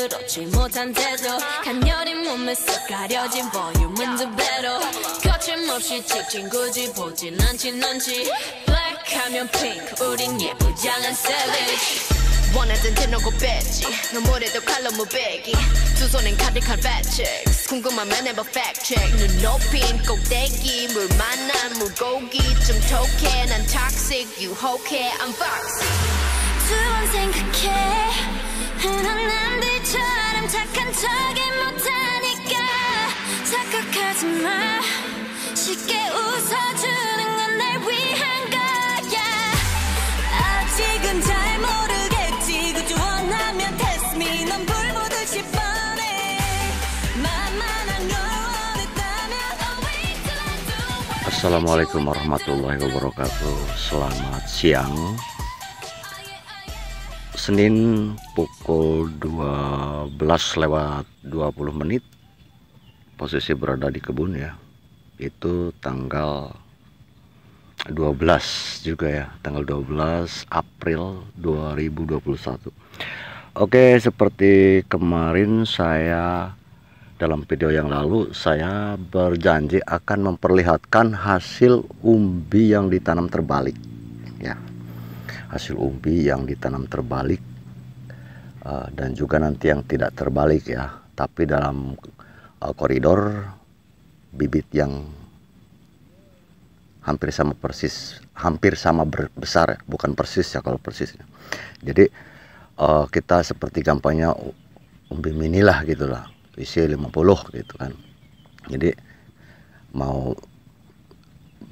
그렇지 못한 태도 간녀린 몸에서 가려진 볼륨은 두 배로 거침없이 찍힌 굳이 보진 않지 눈치 Black 하면 pink 우린 예쁘장한 savage 원하던 대놓고 뺐지 너무래도 칼로 무배기 두 손엔 가득한 fat chicks 궁금하면 해봐 fact check 눈 높인 꼭대기 물 만난 물고기 좀 톡해 난 toxic 유혹해 I'm foxy 두 번 생각해 흔한 남들처럼 착한 척이 못하니까 착각하지 마 쉽게 웃어주는 건 날 위한 거야 아직은 잘 모르겠지 그저 원하면 test me 넌 불보듯이 뻔해 만만한 걸 원했다면 I'll wait till I do Assalamualaikum warahmatullahi wabarakatuh. Selamat siang. Senin pukul 12:20. Posisi berada di kebun ya. Itu tanggal 12 juga ya, tanggal 12 April 2021. Oke, seperti kemarin dalam video yang lalu saya berjanji akan memperlihatkan hasil umbi yang ditanam terbalik ya. Hasil umbi yang ditanam terbalik dan juga nanti yang tidak terbalik ya, tapi dalam koridor bibit yang hampir sama besar ya, bukan persis ya kalau persisnya. Jadi kita seperti gampangnya umbi mini lah gitulah, isi 50 gitu kan. Jadi mau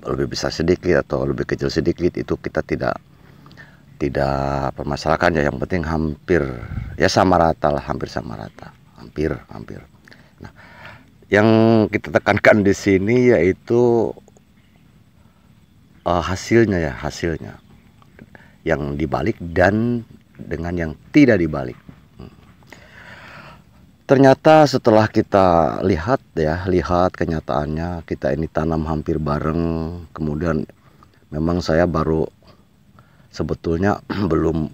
lebih besar sedikit atau lebih kecil sedikit itu kita tidak permasalahkan ya, yang penting hampir ya sama rata lah, hampir sama rata, hampir. Nah, yang kita tekankan di sini yaitu hasilnya yang dibalik dan dengan yang tidak dibalik. Ternyata setelah kita lihat kenyataannya, kita ini tanam hampir bareng, kemudian memang saya baru sebetulnya belum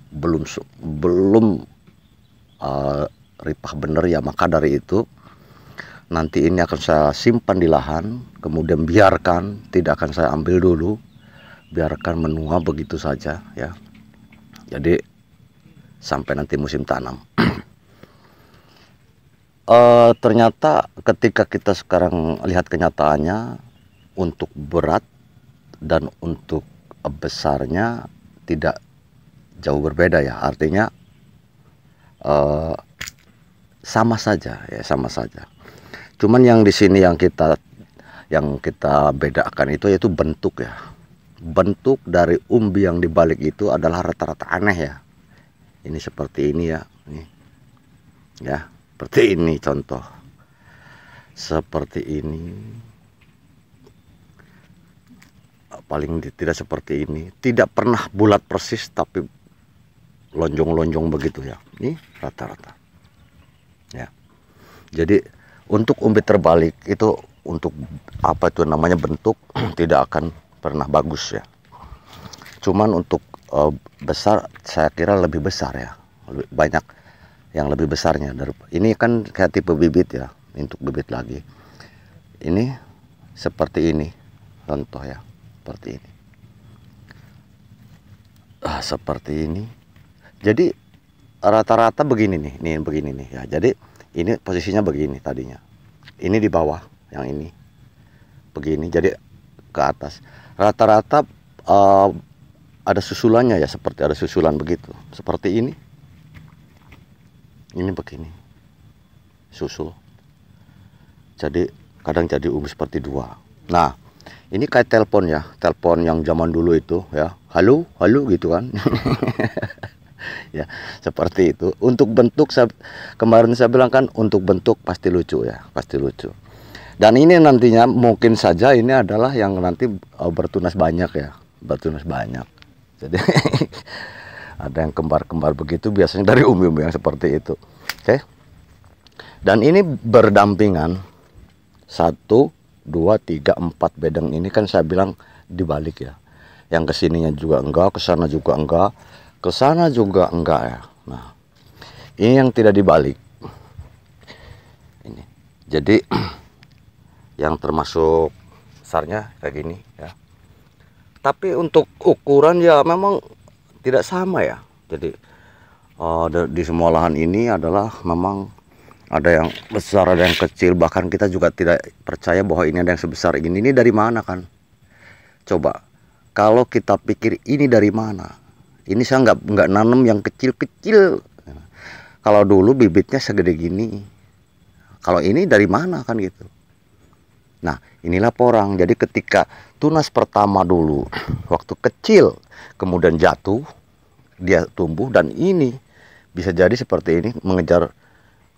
ripah bener ya, maka dari itu nanti ini akan saya simpan di lahan, kemudian tidak akan saya ambil dulu, biarkan menua begitu saja ya. Jadi sampai nanti musim tanam. Ternyata ketika kita sekarang lihat kenyataannya, untuk berat dan untuk besarnya tidak jauh berbeda ya, artinya sama saja. Cuman yang di sini yang kita bedakan itu yaitu bentuk ya. Bentuk dari umbi yang dibalik itu adalah rata-rata aneh ya. Ini seperti ini ya, nih ya, seperti ini contoh, seperti ini. Paling tidak seperti ini, tidak pernah bulat persis tapi lonjong-lonjong begitu ya. Ini rata-rata ya. Jadi untuk umbi terbalik itu, untuk apa itu namanya, bentuk tidak akan pernah bagus ya. Cuman untuk besar saya kira lebih besar ya, lebih banyak yang lebih besarnya dari ini. Kan kayak tipe bibit ya, untuk bibit lagi ini seperti ini contoh ya, seperti ini. Seperti ini. Jadi rata-rata begini nih, begini nih ya. Jadi ini posisinya begini tadinya. Ini di bawah, yang ini begini. Jadi ke atas. Rata-rata ada susulannya ya, seperti ada susulan begitu. Seperti ini. Ini begini. Susul. Jadi kadang jadi umbi seperti dua. Nah, ini kayak telepon ya, telepon yang zaman dulu itu ya, halo gitu kan. Ya, seperti itu. Untuk bentuk kemarin saya bilang kan, untuk bentuk pasti lucu ya, pasti lucu. Dan ini nantinya mungkin saja ini adalah yang nanti bertunas banyak ya, bertunas banyak. Jadi ada yang kembar-kembar begitu biasanya dari umbi-umbi yang seperti itu. Oke. Dan ini berdampingan 1, 2, 3, 4 bedeng ini kan saya bilang dibalik ya. Yang kesininya juga enggak, ke sana juga enggak, ke sana juga enggak ya. Nah, ini yang tidak dibalik. Ini. Jadi yang termasuk besarnya kayak gini ya. Tapi untuk ukuran ya memang tidak sama ya. Jadi di semua lahan ini adalah memang ada yang besar, ada yang kecil. Bahkan kita juga tidak percaya bahwa ini ada yang sebesar ini. Ini dari mana kan? Coba, kalau kita pikir ini dari mana? Ini saya nggak nanam yang kecil-kecil. Kalau dulu bibitnya segede gini. Kalau ini dari mana kan gitu? Nah, inilah porang. Jadi ketika tunas pertama dulu, waktu kecil, kemudian jatuh, dia tumbuh, dan ini bisa jadi seperti ini mengejar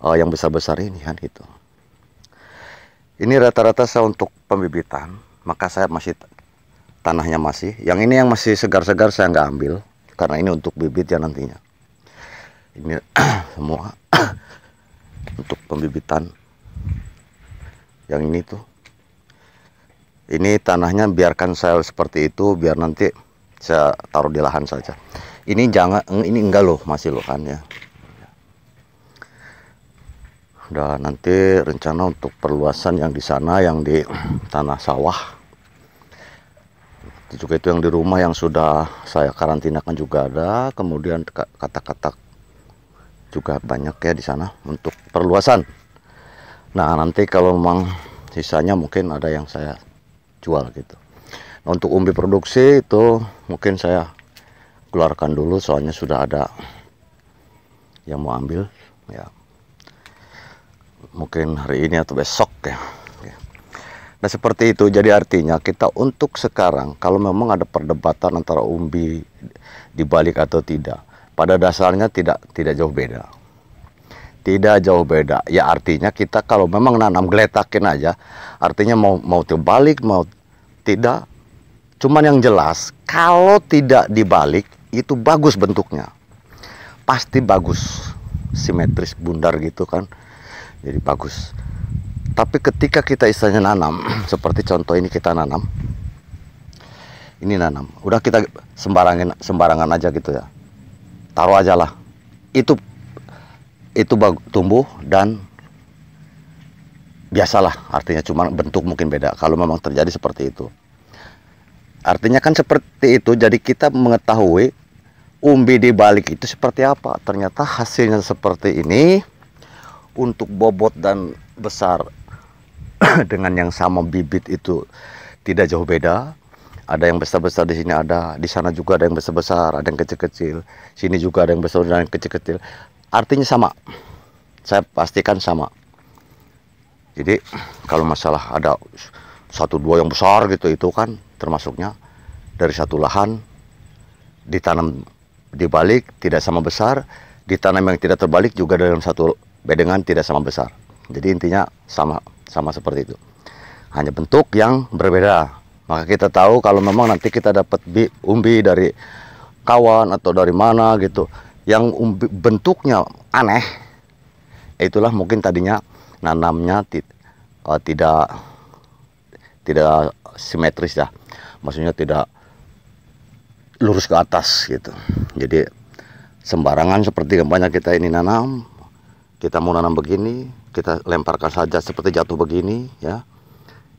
yang besar-besar ini kan gitu. Ini rata-rata saya untuk pembibitan, maka saya masih tanahnya masih. Yang ini yang masih segar-segar saya nggak ambil karena ini untuk bibit ya nantinya. Ini semua untuk pembibitan. Yang ini tuh. Ini tanahnya biarkan saya seperti itu biar nanti saya taruh di lahan saja. Ini jangan, ini enggak loh, masih loh kan ya. Dan nanti rencana untuk perluasan yang di sana, yang di tanah sawah. Itu juga itu yang di rumah yang sudah saya karantinakan juga ada. Kemudian katak-katak juga banyak ya di sana untuk perluasan. Nah, nanti kalau memang sisanya mungkin ada yang saya jual gitu. Nah, untuk umbi produksi itu mungkin saya keluarkan dulu soalnya sudah ada yang mau ambil ya. Mungkin hari ini atau besok ya. Nah, seperti itu. Jadi artinya kita untuk sekarang kalau memang ada perdebatan antara umbi dibalik atau tidak, pada dasarnya tidak jauh beda. Tidak jauh beda. Ya artinya kita kalau memang nanam geletakin aja, artinya mau terbalik mau tidak. Cuman yang jelas kalau tidak dibalik itu bagus bentuknya. Pasti bagus. Simetris bundar gitu kan. Jadi bagus. Tapi ketika kita istilahnya nanam, seperti contoh ini kita nanam. Ini nanam. Udah kita sembarangan aja gitu ya. Taruh aja lah. Itu tumbuh dan biasalah, artinya cuma bentuk mungkin beda kalau memang terjadi seperti itu. Artinya kan seperti itu, jadi kita mengetahui umbi di balik itu seperti apa. Ternyata hasilnya seperti ini. Untuk bobot dan besar dengan yang sama bibit itu tidak jauh beda. Ada yang besar-besar di sini, ada di sana juga ada yang besar-besar, ada yang kecil-kecil. Sini juga ada yang besar dan yang kecil-kecil. Artinya sama. Saya pastikan sama. Jadi kalau masalah ada 1-2 yang besar gitu, itu kan termasuknya dari satu lahan ditanam dibalik tidak sama besar, ditanam yang tidak terbalik juga dalam satu bedengan tidak sama besar. Jadi intinya sama seperti itu. Hanya bentuk yang berbeda. Maka kita tahu kalau memang nanti kita dapat umbi dari kawan atau dari mana gitu, yang bentuknya aneh, itulah mungkin tadinya nanamnya tidak simetris ya, maksudnya tidak lurus ke atas gitu. Jadi sembarangan seperti banyak kita ini nanam, kita mau nanam begini, kita lemparkan saja seperti jatuh begini ya.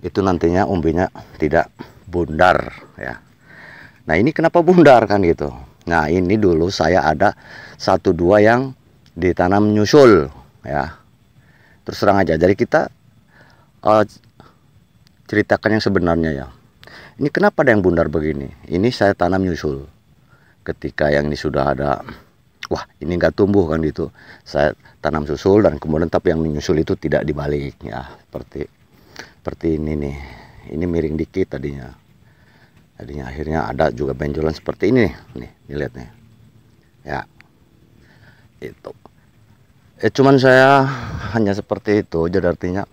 Itu nantinya umbinya tidak bundar ya. Nah, ini kenapa bundar kan gitu. Nah, ini dulu saya ada 1-2 yang ditanam nyusul ya. Terus terang aja. Jadi kita ceritakan yang sebenarnya ya. Ini kenapa ada yang bundar begini? Ini saya tanam nyusul. Ketika yang ini sudah ada, wah ini nggak tumbuh kan gitu. Saya tanam susul dan kemudian tapi yang menyusul itu tidak dibalik ya. Seperti ini nih. Ini miring dikit tadinya. Tadinya akhirnya ada juga benjolan seperti ini nih. Nih lihat nih. Ya. Itu. Cuman saya hanya seperti itu. Jadi artinya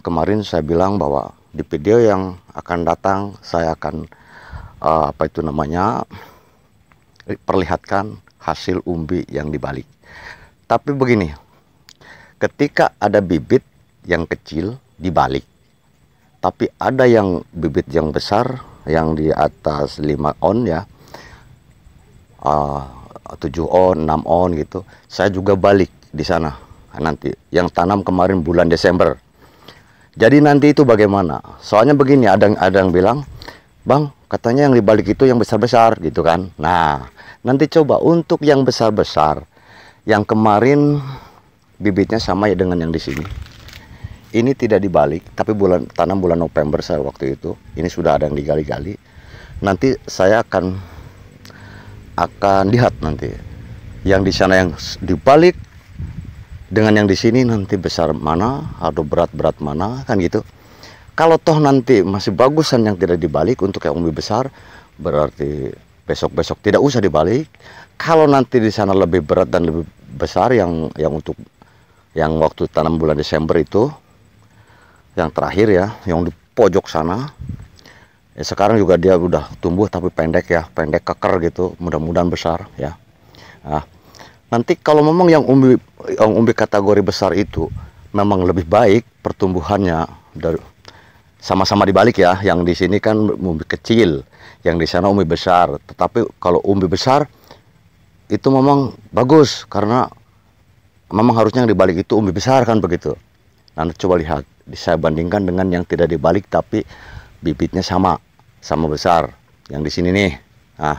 kemarin saya bilang bahwa di video yang akan datang saya akan perlihatkan hasil umbi yang dibalik. Tapi begini, ketika ada bibit yang kecil dibalik, tapi ada yang bibit yang besar yang di atas 5 on ya, 7 on, 6 on gitu, saya juga balik di sana nanti yang tanam kemarin bulan Desember. Jadi nanti itu bagaimana? Soalnya begini, ada yang bilang, Bang, katanya yang dibalik itu yang besar-besar gitu kan. Nah, nanti coba untuk yang besar-besar, yang kemarin bibitnya sama ya dengan yang di sini. Ini tidak dibalik, tapi tanam bulan November saya waktu itu. Ini sudah ada yang digali-gali. Nanti saya akan lihat nanti yang di sana yang dibalik dengan yang di sini nanti besar mana atau berat mana kan gitu. Kalau toh nanti masih bagusan yang tidak dibalik untuk yang umbi besar, berarti besok tidak usah dibalik. Kalau nanti di sana lebih berat dan lebih besar yang untuk yang waktu tanam bulan Desember itu, yang terakhir ya, yang di pojok sana, ya sekarang juga dia udah tumbuh tapi pendek ya, pendek keker gitu, mudah-mudahan besar ya. Nah, nanti kalau memang yang umbi kategori besar itu memang lebih baik pertumbuhannya dari sama-sama dibalik ya. Yang di sini kan umbi kecil, yang di sana umbi besar. Tetapi kalau umbi besar itu memang bagus karena memang harusnya yang dibalik itu umbi besar kan begitu. Nanti coba lihat, saya bandingkan dengan yang tidak dibalik tapi bibitnya sama besar. Yang di sini nih. Nah,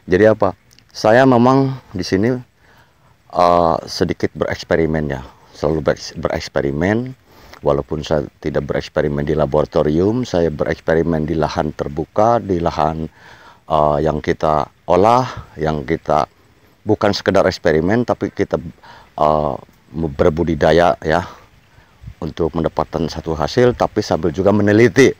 jadi apa? Saya memang di sini sedikit bereksperimen ya, selalu bereksperimen. Walaupun saya tidak bereksperimen di laboratorium, saya bereksperimen di lahan terbuka, di lahan yang kita olah, yang kita bukan sekedar eksperimen, tapi kita berbudidaya ya, untuk mendapatkan satu hasil, tapi sambil juga meneliti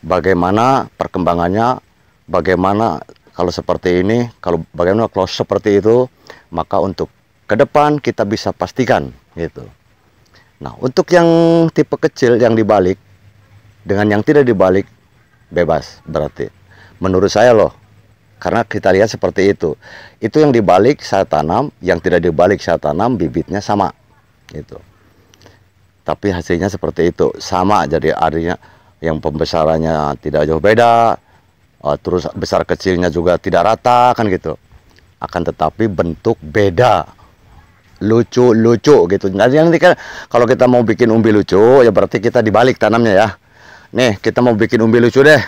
bagaimana perkembangannya, bagaimana kalau seperti ini, bagaimana kalau seperti itu, maka untuk ke depan kita bisa pastikan gitu. Nah, untuk yang tipe kecil yang dibalik dengan yang tidak dibalik bebas berarti. Menurut saya loh. Karena kita lihat seperti itu. Itu yang dibalik saya tanam, yang tidak dibalik saya tanam, bibitnya sama gitu. Tapi hasilnya seperti itu, sama, jadi artinya yang pembesarannya tidak jauh beda, terus besar kecilnya juga tidak rata kan gitu. Akan tetapi bentuk beda. Lucu gitu. Nanti kan kalau kita mau bikin umbi lucu ya berarti kita dibalik tanamnya ya. Nih, kita mau bikin umbi lucu deh.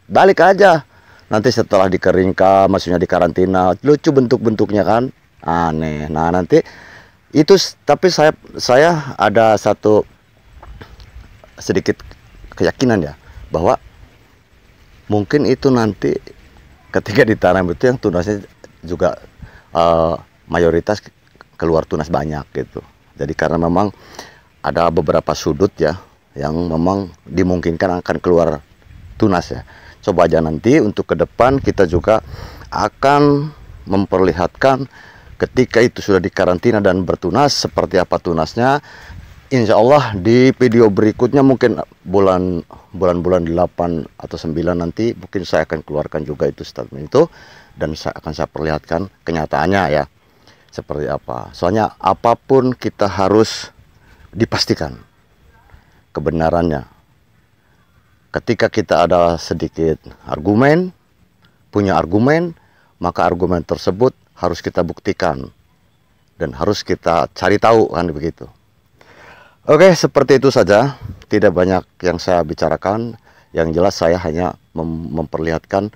Balik aja. Nanti setelah dikeringkan, maksudnya dikarantina, lucu bentuk-bentuknya kan. Aneh. Nah, nanti itu, tapi saya ada satu sedikit keyakinan ya, bahwa mungkin itu nanti ketika ditanam itu yang tunasnya juga mayoritas keluar tunas banyak gitu. Jadi karena memang ada beberapa sudut ya yang memang dimungkinkan akan keluar tunas ya. Coba aja nanti untuk ke depan kita juga akan memperlihatkan ketika itu sudah dikarantina dan bertunas seperti apa tunasnya. Insya Allah di video berikutnya mungkin bulan 8 atau 9 nanti mungkin saya akan keluarkan juga itu statement itu, dan saya perlihatkan kenyataannya ya seperti apa. Soalnya apapun kita harus dipastikan kebenarannya. Ketika kita ada sedikit argumen, punya argumen, maka argumen tersebut harus kita buktikan dan harus kita cari tahu kan begitu. Oke, seperti itu saja. Tidak banyak yang saya bicarakan. Yang jelas saya hanya memperlihatkan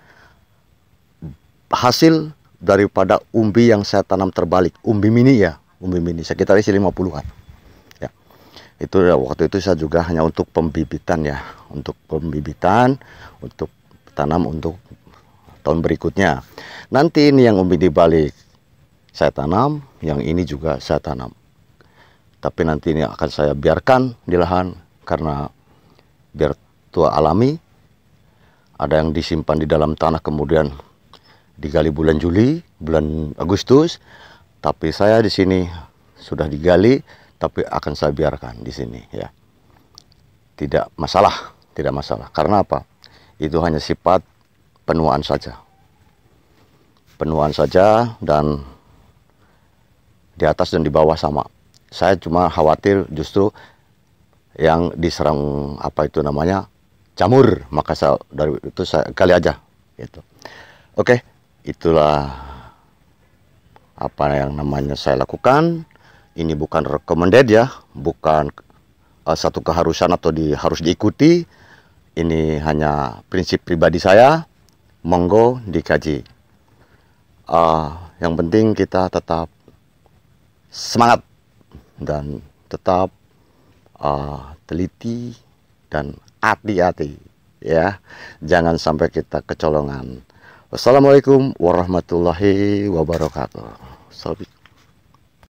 hasil daripada umbi yang saya tanam terbalik. Umbi mini ya, umbi mini sekitar isi 50-an. Ya. Itu waktu itu saya juga hanya untuk pembibitan ya, untuk pembibitan, untuk tanam untuk tahun berikutnya. Nanti ini yang umbi dibalik saya tanam, yang ini juga saya tanam. Tapi nanti ini akan saya biarkan di lahan karena biar tua alami. Ada yang disimpan di dalam tanah kemudian digali bulan Juli, bulan Agustus. Tapi saya di sini sudah digali, tapi akan saya biarkan di sini ya. tidak masalah, Karena apa? Itu hanya sifat penuaan saja. Dan di atas dan di bawah sama. Saya cuma khawatir justru yang diserang jamur, maka dari itu saya kali aja gitu. Oke, itulah apa yang saya lakukan. Ini bukan recommended ya, bukan satu keharusan atau harus diikuti. Ini hanya prinsip pribadi saya. Monggo dikaji. Yang penting kita tetap semangat dan tetap teliti dan hati-hati ya, jangan sampai kita kecolongan. Wassalamualaikum warahmatullahi wabarakatuh.